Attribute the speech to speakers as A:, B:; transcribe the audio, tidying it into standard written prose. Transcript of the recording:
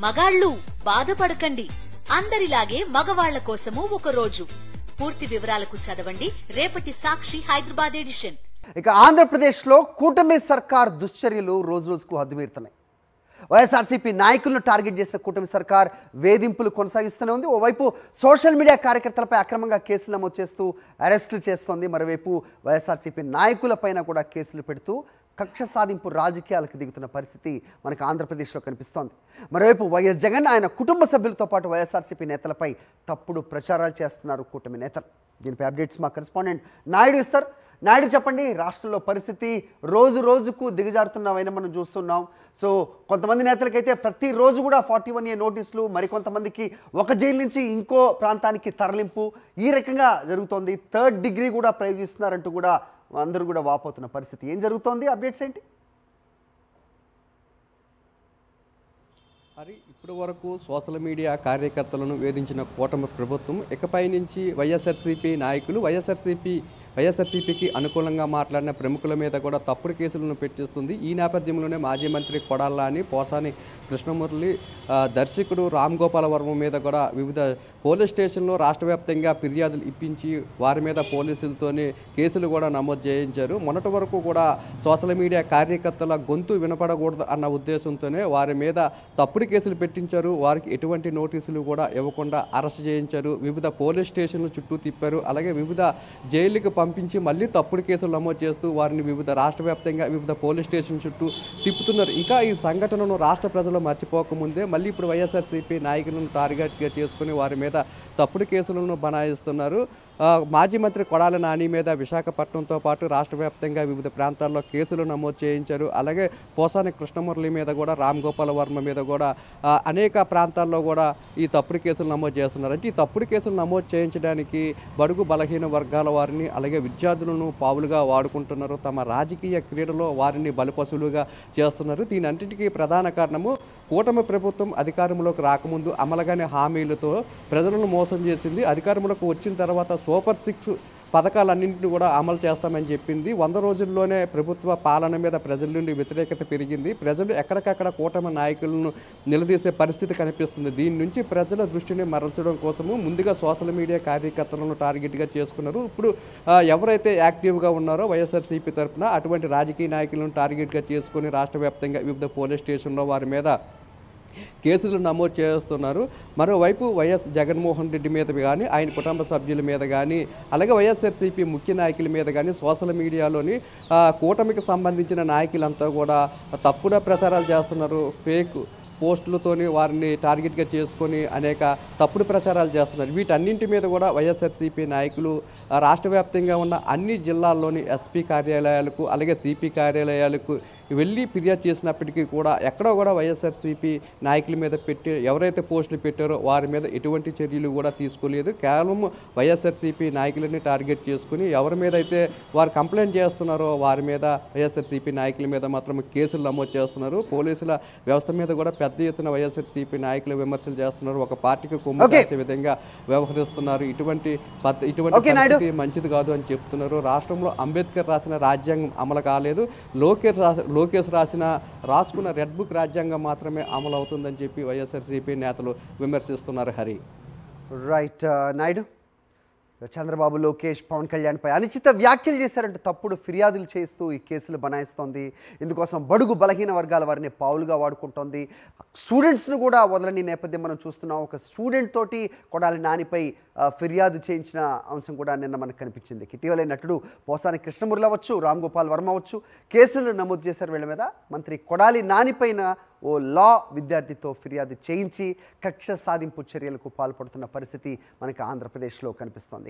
A: మగాళ్ళు బాధపడకండి, అందరిలాగే మగవాళ్ల కోసము ఒక రోజు. పూర్తి వివరాలకు చదవండి రేపటి సాక్షి హైదరాబాద్ ఎడిషన్.
B: ఇక ఆంధ్రప్రదేశ్లో కూటమి సర్కార్ దుశ్చర్యలు రోజు రోజుకు హద్దుమీరుతున్నాయి. వైఎస్ఆర్సీపీ నాయకులను టార్గెట్ చేసిన కూటమి సర్కార్ వేధింపులు కొనసాగిస్తూనే ఉంది. ఓవైపు సోషల్ మీడియా కార్యకర్తలపై అక్రమంగా కేసులు నమోదు చేస్తూ అరెస్టులు చేస్తోంది. మరోవైపు వైఎస్ఆర్సీపీ నాయకులపైన కూడా కేసులు పెడుతూ కక్ష సాధింపు రాజకీయాలకు దిగుతున్న పరిస్థితి మనకు ఆంధ్రప్రదేశ్లో కనిపిస్తోంది. మరోవైపు వైఎస్ జగన్ ఆయన కుటుంబ సభ్యులతో పాటు వైఎస్ఆర్సీపీ నేతలపై తప్పుడు ప్రచారాలు చేస్తున్నారు కూటమి నేతలు. దీనిపై అప్డేట్స్ మా కరెస్పాండెంట్ నాయుడు ఇస్తారు. నాయుడు, చెప్పండి, రాష్ట్రంలో పరిస్థితి రోజు రోజుకు దిగజారుతున్నవైనా మనం చూస్తున్నాం. సో కొంతమంది నేతలకైతే ప్రతిరోజు కూడా 41A నోటీసులు, మరికొంతమందికి ఒక జైలు నుంచి ఇంకో ప్రాంతానికి తరలింపు, ఈ రకంగా జరుగుతోంది. 3rd డిగ్రీ కూడా ప్రయోగిస్తున్నారంటూ కూడా అందరూ కూడా వాపోతున్న పరిస్థితి. ఏం జరుగుతోంది, అప్డేట్స్ ఏంటి?
C: మరి ఇప్పటి వరకు సోషల్ మీడియా కార్యకర్తలను వేధించిన కూటమి ప్రభుత్వం ఇకపై నుంచి వైఎస్ఆర్సీపీ నాయకులు, వైఎస్ఆర్సీపీకి అనుకూలంగా మాట్లాడిన ప్రముఖుల మీద కూడా తప్పుడు కేసులను పెట్టిస్తుంది. ఈ నేపథ్యంలోనే మాజీ మంత్రి కొడాలి నాని, పోసాని కృష్ణమురళి, దర్శకుడు రామ్ గోపాల్ వర్మ మీద కూడా వివిధ పోలీస్ స్టేషన్లో రాష్ట్ర వ్యాప్తంగా ఫిర్యాదులు ఇప్పించి వారి మీద పోలీసులతోనే కేసులు కూడా నమోదు చేయించారు. మొన్నటి వరకు కూడా సోషల్ మీడియా కార్యకర్తల గొంతు వినపడకూడదు అన్న ఉద్దేశంతోనే వారి మీద తప్పుడు కేసులు పెట్టించారు. వారికి ఎటువంటి నోటీసులు కూడా ఇవ్వకుండా అరెస్ట్ చేయించారు. వివిధ పోలీస్ స్టేషన్లు చుట్టూ తిప్పారు. అలాగే వివిధ జైలుకి పంపించి మళ్ళీ తప్పుడు కేసులు నమోదు చేస్తూ వారిని వివిధ రాష్ట్ర వ్యాప్తంగా వివిధ పోలీస్ స్టేషన్ చుట్టూ తిప్పుతున్నారు. ఇంకా ఈ సంఘటనను రాష్ట్ర ప్రజలు మర్చిపోకముందే మళ్ళీ ఇప్పుడు వైఎస్ఆర్సీపీ నాయకులను టార్గెట్గా చేసుకుని వారి మీద తప్పుడు కేసులను బనాయిస్తున్నారు. మాజీ మంత్రి కొడాలి నాని మీద విశాఖపట్నంతో పాటు రాష్ట్ర వ్యాప్తంగా వివిధ ప్రాంతాల్లో కేసులు నమోదు చేయించారు. అలాగే పోసాని కృష్ణమురళి మీద కూడా, రామ్ గోపాల్ వర్మ మీద కూడా అనేక ప్రాంతాల్లో కూడా ఈ తప్పుడు కేసులు నమోదు చేస్తున్నారు. అంటే ఈ తప్పుడు కేసులు నమోదు చేయించడానికి బడుగు బలహీన వర్గాల వారిని అలాగే విద్యార్థులను పావులుగా వాడుకుంటున్నారు. తమ రాజకీయ క్రీడలో వారిని బలిపశువులుగా చేస్తున్నారు. దీనంటికి ప్రధాన కారణము కూటమి ప్రభుత్వం అధికారంలోకి రాకముందు అమలుగానే హామీలతో ప్రజలను మోసం చేసింది. అధికారంలోకి వచ్చిన తర్వాత సూపర్ 6 పథకాలన్నింటినీ కూడా అమలు చేస్తామని చెప్పింది. 100 రోజుల్లోనే ప్రభుత్వ పాలన మీద ప్రజల నుండి వ్యతిరేకత పెరిగింది. ప్రజలు ఎక్కడికక్కడ కూటమి నాయకులను నిలదీసే పరిస్థితి కనిపిస్తుంది. దీని నుంచి ప్రజల దృష్టిని మరల్చడం కోసము ముందుగా సోషల్ మీడియా కార్యకర్తలను టార్గెట్గా చేసుకున్నారు. ఇప్పుడు ఎవరైతే యాక్టివ్గా ఉన్నారో వైఎస్ఆర్సీపీ తరఫున అటువంటి రాజకీయ నాయకులను టార్గెట్గా చేసుకుని రాష్ట్ర వ్యాప్తంగా వివిధ పోలీస్ స్టేషన్లో వారి మీద కేసులు నమోదు చేస్తున్నారు. మరోవైపు వైఎస్ జగన్మోహన్ రెడ్డి మీద కానీ, ఆయన కుటుంబ సభ్యుల మీద కానీ, అలాగే వైఎస్ఆర్సీపీ ముఖ్య నాయకుల మీద కానీ సోషల్ మీడియాలోని కూటమికి సంబంధించిన నాయకులంతా కూడా తప్పుడు ప్రచారాలు చేస్తున్నారు. ఫేక్ పోస్టులతోని వారిని టార్గెట్గా చేసుకొని అనేక తప్పుడు ప్రచారాలు చేస్తున్నారు. వీటన్నింటి మీద కూడా వైఎస్ఆర్సీపీ నాయకులు రాష్ట్ర వ్యాప్తంగా ఉన్న అన్ని జిల్లాల్లోని ఎస్పీ కార్యాలయాలకు అలాగే సిపి కార్యాలయాలకు వెళ్ళి ఫిర్యాదు చేసినప్పటికీ కూడా ఎక్కడో కూడా వైఎస్ఆర్సీపీ నాయకుల మీద ఎవరైతే పోస్టులు పెట్టారో వారి మీద ఎటువంటి చర్యలు కూడా తీసుకోలేదు. కేవలం వైఎస్ఆర్సీపీ నాయకులని టార్గెట్ చేసుకుని ఎవరి మీద అయితే వారు కంప్లైంట్ చేస్తున్నారో వారి మీద వైఎస్ఆర్సీపీ నాయకుల మీద మాత్రం కేసులు నమోదు చేస్తున్నారు. పోలీసుల వ్యవస్థ మీద కూడా పెద్ద ఎత్తున వైఎస్ఆర్సీపీ నాయకులు విమర్శలు చేస్తున్నారు. ఒక పార్టీకి కొమ్ము కాసే విధంగా వ్యవహరిస్తున్నారు. ఇటువంటి పరిస్థితి మంచిది కాదు అని చెప్తున్నారు. రాష్ట్రంలో అంబేద్కర్ రాసిన రాజ్యాంగం అమలు కాలేదు. లోకేష్ రాసుకున్న రెడ్ బుక్ రాజ్యాంగం మాత్రమే అమలు అవుతుందని చెప్పి వైఎస్ఆర్సీపీ నేతలు విమర్శిస్తున్నారు. హరి
B: రైట్ నాయుడు, చంద్రబాబు, లోకేష్, పవన్ కళ్యాణ్పై అనుచిత వ్యాఖ్యలు చేశారంటూ తప్పుడు ఫిర్యాదులు చేస్తూ ఈ కేసులు బనాయిస్తోంది. ఇందుకోసం బడుగు బలహీన వర్గాల వారిని పావులుగా వాడుకుంటోంది. స్టూడెంట్స్ను కూడా వదలని నేపథ్యం మనం చూస్తున్నాం. ఒక స్టూడెంట్ తోటి కొడాలి నానిపై ఫిర్యాదు చేయించిన అంశం కూడా నిన్న మనకు కనిపించింది. ఇటీవలే నటుడు పోసాని కృష్ణమురళి అవ్వచ్చు, రామ్ గోపాల్ వర్మ అవ్వచ్చు కేసులు నమోదు చేశారు. వీళ్ళ మీద మంత్రి కొడాలి నానిపైన ఓ లా విద్యార్థితో ఫిర్యాదు చేయించి కక్ష సాధింపు చర్యలకు పాల్పడుతున్న పరిస్థితి మనకు ఆంధ్రప్రదేశ్లో కనిపిస్తోంది.